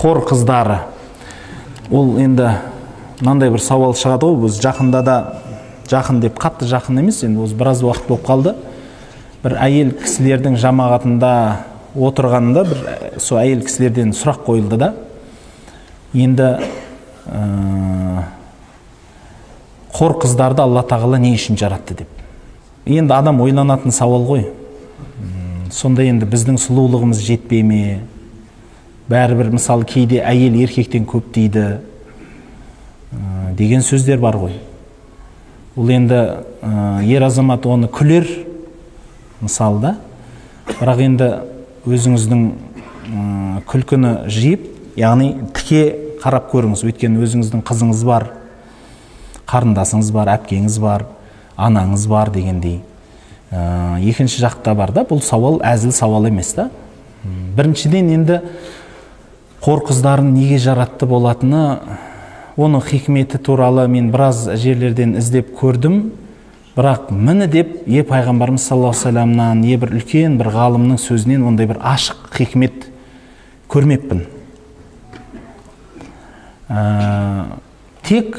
хор қыздары. Ол енді мынандай бір сауал шығады ғой, біз жақында да, жақын деп қатты жақын емес, енді осы біраз уақыт болып қалды. Бір әйел кісілердің жамағатында отырғанында бір сол әйел кісілерден сұрақ қойылды да. Енді хор қыздарды Алла тағала не үшін жаратты деп. Енді адам ойланатын сауал ғой. Сонда енді біздің сұлулығымыз жетпей ме? Бәрібір мысалы кейде әйел еркектен көп дейді деген сөздер бар ғой. Ол енді ер азамат оны күлер мысалы да. Бірақ енді өзіңіздің күлкіні жиып, яғни тіке қарап көріңіз. Өйткені өзіңіздің қызыңыз бар, қарындасыңыз бар, әпкеңіз бар, анаңыз бар дегендей. Екінші жақта бар да, бұл сауал әзіл сауал емес да. Біріншіден енді хор қыздарын неге жаратты болатыны, оның хикметі туралы мен біраз жерлерден іздеп көрдім. Бірақ міне деп, пайғамбарымыз саллаллаху алейхи вассаламнан, бір үлкен бір ғалымның сөзінен ондай бір ашық хикмет көрмеппін. Тек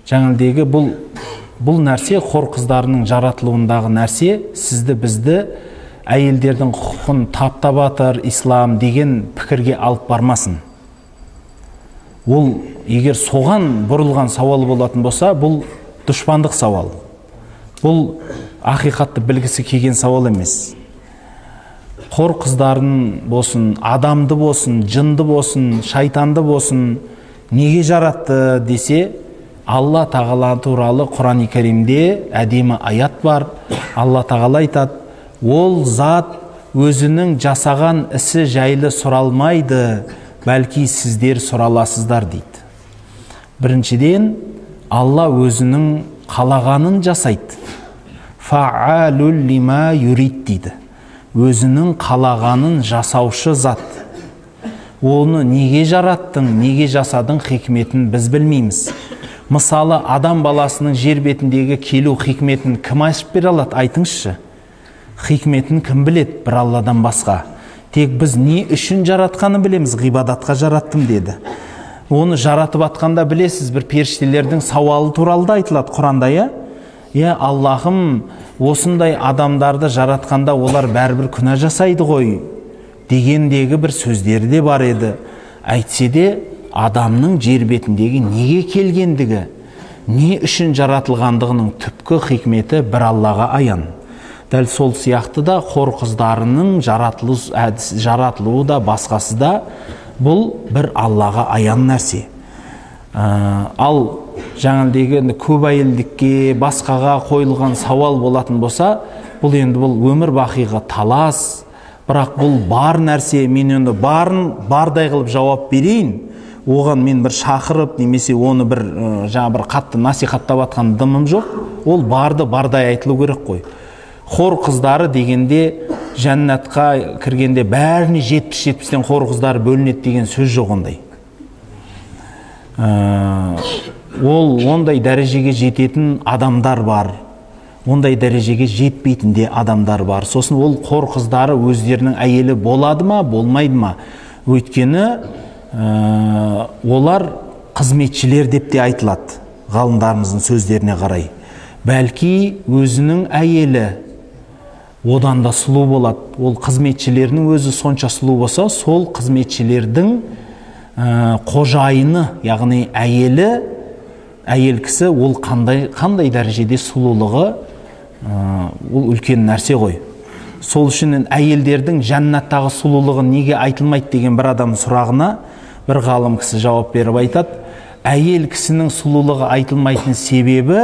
жаңылдегі бұл нәрсе, хор қыздарының жаратылуындағы нәрсе, сізді бізді әйелдердің құқығын таптап атыр ислам деген пікірге алып бармасын. Ол егер соған бұрылған сауал болатын болса, бұл дұшпандық сауал. Бұл ақиқатты білгісі келген сауал емес. Хор қыздарын болсын, адамды болсын, жынды болсын, шайтанды болсын, неге жаратты десе, Алла тағала туралы Құран-ы Кәримде әдемі аят бар. Алла тағала айтады, ол зат өзінің жасаған ісі жайлы сұралмайды, бәлки сіздер сұраласыздар дейді. Біріншіден, Алла өзінің қалағанын жасайды. Фаалул лима юрид дейді. Өзінің қалағанын жасаушы зат. Оны неге жараттың, неге жасадың хикметін біз білмейміз. Мысалы, адам баласының жер бетіндегі келу хикметін кім ашып бере алады? Айтыңызшы. Хикметін кім біледі? Бір Алладан басқа. Тек біз не үшін жаратқаны білеміз. Ғибадатқа жараттым деді. Оны жаратып атқанда білесіз, бір періштелердің сауалы туралы да айтылады Құранда, Аллахым, осындай адамдарды жаратқанда олар бәрібір күнә жасайды ғой дегендегі бір сөздері де бар еді. Әйтсе де адамның жер бетіндегі неге келгендігі, не үшін жаратылғандығының түпкі хикметі бір Аллаға аян. Дәл сол сияқты да хор қыздарының жаратылуы да басқасы да бұл бір Аллаға аян нәрсе. Ал жаңылдегі көп әйелдікке, басқаға қойылған сауал болатын болса, бұл енді бұл өмір бақиға талас. Бірақ бұл бар нәрсе, мен енді барын бардай қылып жауап берейін. Оған мен бір шақырып, немесе оны бір қатты насихаттап атқан дымым жоқ. Ол барды бардай айтылу керек қой. Хор қыздары дегенде жәннатқа кіргенде бәріне 70-70-тен хор қыздары бөлінеді деген сөз жоқ ондай. Ол ондай дәрежеге жететін адамдар бар. Ондай дәрежеге жетпейтін де адамдар бар. Сосын ол хор қыздары өздерінің әйелі болады ма, болмайды ма? Өйткені олар қызметшілер деп те айтылады ғалымдарымыздың сөздеріне қарай. Бәлки өзінің әйелі одан да сұлу болады. Ол қызметшілерінің өзі сонша сұлу болса, сол қызметшілердің қожайыны, яғни әйел кісі, ол қандай дәрежеде сұлулығы, ол үлкен нәрсе ғой. Сол үшін әйелдердің жәннаттағы сұлулығы неге айтылмайды деген бір адам сұрағына бір ғалым кісі жауап беріп айтады, әйел кісінің сұлулығы айтылмайтын себебі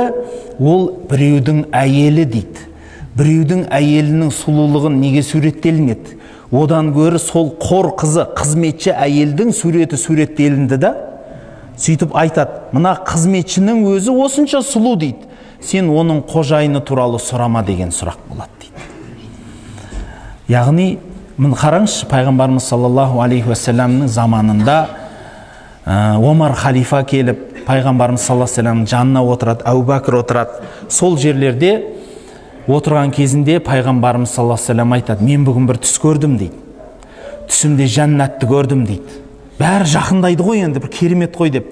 ол біреудің әйелі дейді. Біреудің әйелінің сұлулығын неге суреттелінеді? Одан гөрі сол хор қызы, қызметші әйелдің суреті суреттелінді да, сөйтіп айтады, мына қызметшінің өзі осынша сұлу дейді, сен оның қожайыны туралы сұрама деген сұрақ болады дейді. Яғни, мін қараңызшы, пайғамбарымыз саллаллаху алейхи уассаламның заманында Омар халифа келіп, пайғамбарымыз саллаллаху алейхи уассаламның жанына отырады, Әбу Бәкір отырады. Сол жерлерде отырған кезінде пайғамбарымыз саллаллаху алейхи уассалам айтады, мен бүгін бір түс көрдім дейді. Түсімде жәннатты көрдім дейді. бәрі жақындайды ғой, енді бір керемет қой деп.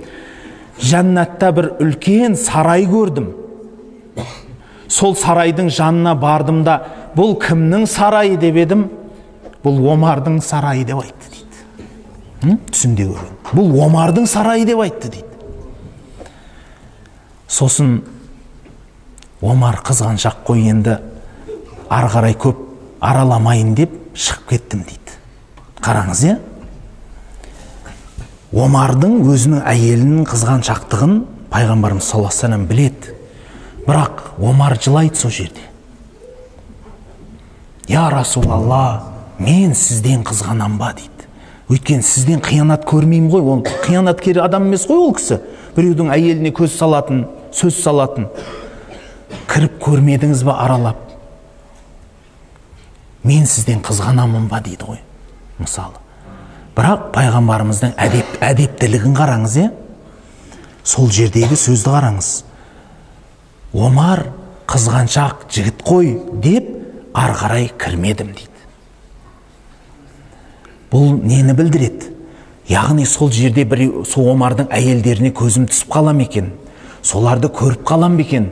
Жәннатта бір үлкен сарай көрдім. Сол сарайдың жанына бардым да, бұл кімнің сарайы деп едім, бұл Омардың сарайы деп айтты дейді. Түсімде көрген. Бұл Омардың сарайы деп айтты дейді. Сосын Омар қызғаншақ қой, енді ары қарай көп араламайын деп шығып кеттім дейді. Қараңыз, Омардың өзінің әйелінің қызғаншақтығын пайғамбарымыз саллаллаху алейхи вассалам біледі. Бірақ Омар жылайды сол жерде. Я Расулалла, мен сізден қызғанам ба дейді. Өйткені сізден қиянат көрмеймін ғой, ол қиянаткер адам емес қой ол кісі. Біреудің әйеліне көз салатын, сөз салатын. Кіріп көрмедіңіз ба аралап? Мен сізден қызғанамын ба дейді ғой, мысалы. Бірақ пайғамбарымыздың әдептілігін қараңыз, сол жердегі сөзді қараңыз. Омар қызғаншақ жігіт қой деп ары қарай кірмедім дейді. Бұл нені білдіреді? Яғни сол жерде сол Омардың әйелдеріне көзім түсіп қалам екен, соларды көріп қалам екен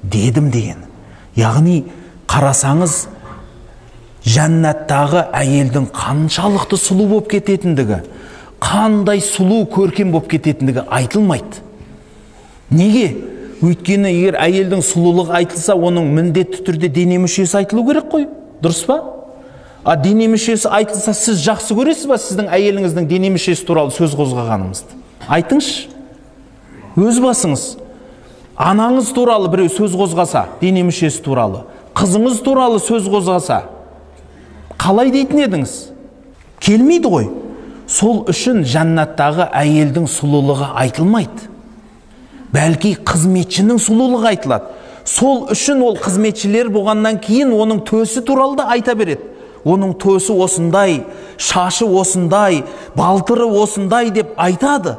дедім деген. Яғни қарасаңыз, жәннаттағы әйелдің қаншалықты сұлу болып кететіндігі, қандай сұлу көркем болып кететіндігі айтылмайды. Неге? Өйткені егер әйелдің сұлулығы айтылса, оның міндетті түрде дене мүшесі айтылу керек қой. Дұрыс па? Дене мүшесі айтылса, сіз жақсы көресіз ба сіздің әйеліңіздің дене мүшесі туралы сөз қозғағанымызды? Айтыңызшы. Өз басыңыз. Анаңыз туралы біреу сөз қозғаса, дене мүшесі туралы, қызыңыз туралы сөз қозғаса, қалай дейтін едіңіз? Келмейді ғой. Сол үшін жәннаттағы әйелдің сұлулығы айтылмайды. Бәлки қызметшінің сұлулығы айтылады. Сол үшін ол қызметшілер болғаннан кейін оның төсі туралы да айта береді. Оның төсі осындай, шашы осындай, балтыры осындай деп айтады.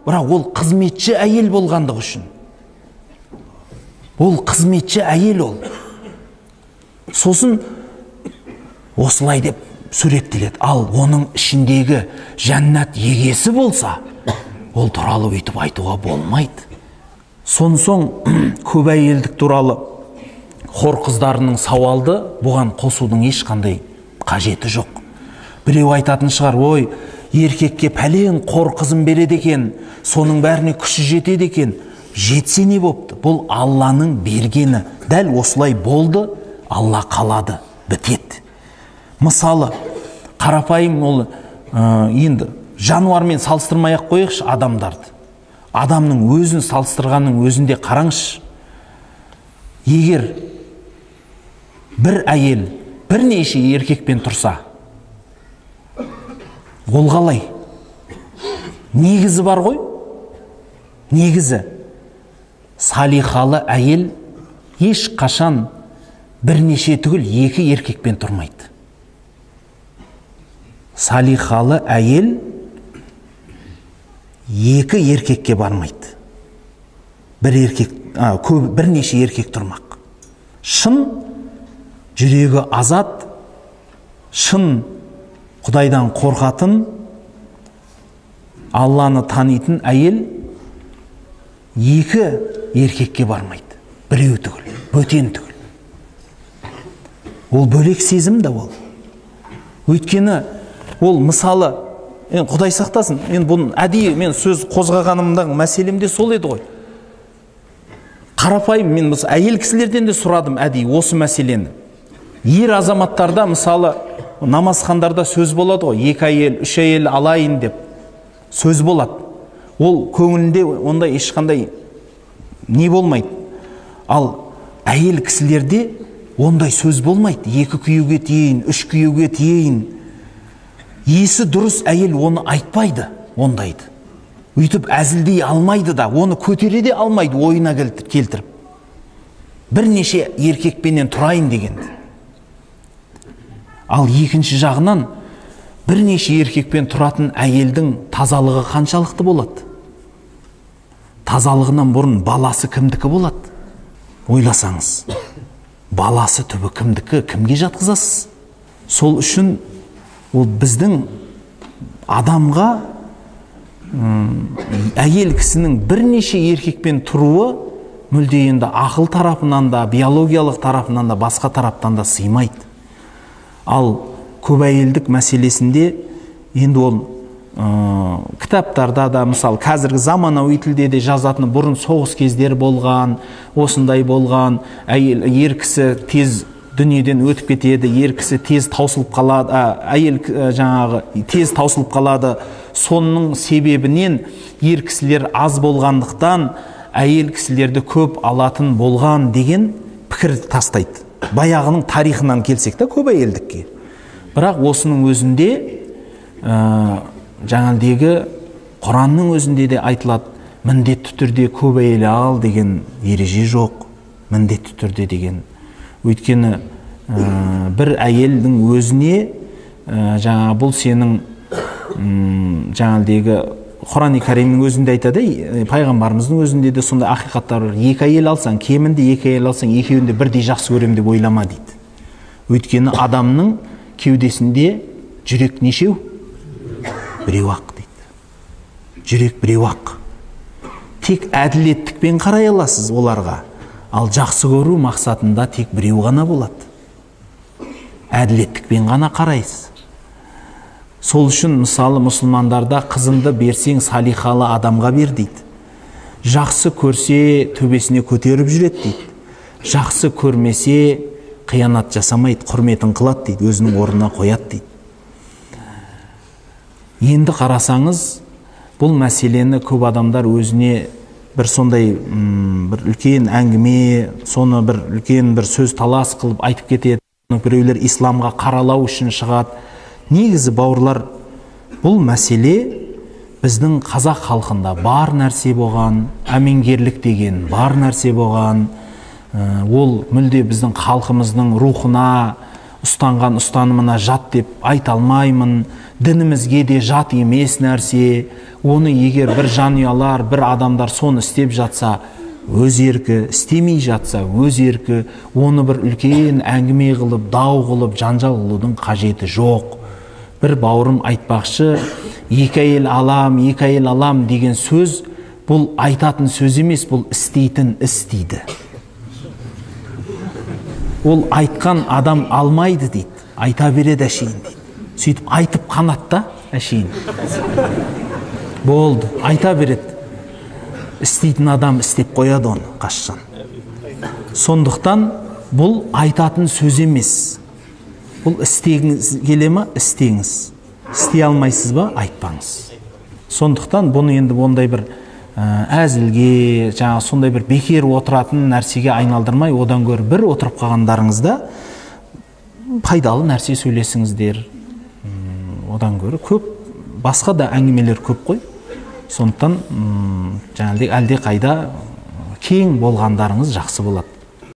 Бірақ ол қызметші әйел болғандығы үшін. Ол қызметші әйел ол. Сосын осылай деп суреттеледі. Ал оның ішіндегі жәннат егесі болса, ол туралы өйтіп айтуға болмайды. Соң көп әйелдік туралы хор қыздарының сауалды бұған қосудың ешқандай қажеті жоқ. Біреу айтатын шығар, ой, еркекке пәлен қор қызын береді екен, соның бәріне күші жетеді екен. Жетсе не бопты? Бұл Алланың бергені. Дәл осылай болды, Алла қалады, бітеді. Мысалы, қарапайым ол енді жануармен салыстырмай-ақ қойықшы адамдарды. Адамның өзін салыстырғанның өзінде қараңызшы. Егер бір әйел бірнеше еркекпен тұрса, ол қалай? Негізі бар ғой? Негізі салихалы әйел ешқашан бірнеше түгіл екі еркекпен тұрмайды. Салихалы әйел екі еркекке бармайды. Бірнеше еркек тұрмақ. Шын жүрегі азат, шын Құдайдан қорқатын, Алланы танитын әйел екі еркекке бармайды. Біреу түгіл, бөтен түгіл. Ол бөлек сезім да ол. Өйткені ол мысалы, Құдай сақтасын, бұның әдейі мен сөз қозғағанымдағы мәселемде сол еді ғой. Қарапайым мен әйел кісілерден де сұрадым әдейі осы мәселені. Ер азаматтарда мысалы намазхандарда сөз болады ғой, 2 әйел, 3 әйел алайын деп сөз болады. Ол көңілінде онда ешқандай не болмайды. Ал әйел кісілерде ондай сөз болмайды. 2 күйеуге тиейін, 3 күйеуге тиейін. Есі дұрыс әйел оны айтпайды, ондайды. Үйтіп әзілдей алмайды да, оны көтере де алмайды ойына келтіріп. Бірнеше еркекпенен тұрайын дегенді. Ал екінші жағынан бірнеше еркекпен тұратын әйелдің тазалығы қаншалықты болады? Тазалығынан бұрын баласы кімдікі болады? Ойласаңыз, баласы түбі кімдікі, кімге жатқызасыз? Сол үшін ол біздің адамға әйел кісінің бірнеше еркекпен тұруы мүлде енді ақыл тарапынан да, биологиялық тарапынан да, басқа тараптан да сыймайды. Ал көп әйелдік мәселесінде енді ол кітаптарда да, мысалы қазіргі заманауи тілде де жазатыны, бұрын соғыс кездері болған, осындай болған, ер кісі тез дүниеден өтіп кетеді, ер кісі тез таусылып қалады, әйел жаңағы тез таусылып қалады. Сонның себебінен ер кісілер аз болғандықтан әйел кісілерді көп алатын болған деген пікір тастайды. Баяғының тарихынан келсек те көп әйелдікке. Бірақ осының өзінде жаңалдегі Құранның өзінде де айтылады, міндетті түрде көп әйел ал деген ереже жоқ, міндетті түрде деген. Өйткені бір әйелдің өзіне жаңа бұл сенің жаңалдегі Құран-ы Кәримнің өзінде айтады, пайғамбарымыздың өзінде де сондай ақиқаттар бар. Екі әйел алсаң, кемінде екі әйел алсаң, екеуін де бірдей жақсы көрем деп ойлама дейді. Өйткені адамның кеудесінде жүрек нешеу? Біреу-ақ дейді. Жүрек біреу-ақ. Тек әділеттікпен қарай аласыз оларға. Ал жақсы көру мақсатында тек біреу ғана болады. Әділеттікпен ғана қарайсыз. Сол үшін мысалы мұсылмандарда қызыңды берсең салихалы адамға бер дейді. Жақсы көрсе төбесіне көтеріп жүреді дейді. Жақсы көрмесе қиянат жасамайды, құрметін қылады дейді, өзінің орнына қояды дейді. Енді қарасаңыз, бұл мәселені көп адамдар өзіне бір сондай бір үлкен әңгіме, соны бір үлкен бір сөз талас қылып айтып кетеді. Біреулер исламға қаралау үшін шығады. Негізі бауырлар, бұл мәселе біздің қазақ халқында бар нәрсе болған, әмеңгерлік деген бар нәрсе болған. Ол мүлде біздің халқымыздың рухына, ұстанған ұстанымына жат деп айта алмаймын. Дінімізге де жат емес нәрсе. Оны егер бір жанұялар, бір адамдар соны істеп жатса, өз еркі, істемей жатса өз еркі. Оны бір үлкен әңгіме қылып, дау қылып, жанжал қылудың қажеті жоқ. Бір бауырым айтпақшы, екі әйел алам деген сөз, бұл айтатын сөз емес, бұл істейтін іс дейді. Ол айтқан адам алмайды дейді, айта береді әшейін дейді. Сөйтіп айтып қанатта әшейін. Болды, айта береді. Істейтін адам істеп қояды оны қашан. Сондықтан бұл айтатын сөз емес. Бұл істегіңіз келе ме? Істеңіз. Істей алмайсыз ба? Айтпаңыз. Сондықтан бұны енді ондай бір әзілге, жаңа сондай бір бекер отыратын нәрсеге айналдырмай, одан гөрі бір отырып қалғандарыңызда пайдалы нәрсе сөйлесіңіздер. Одан гөрі көп, басқа да әңгімелер көп қой. Сондықтан әлде қайда кең болғандарыңыз жақсы болады.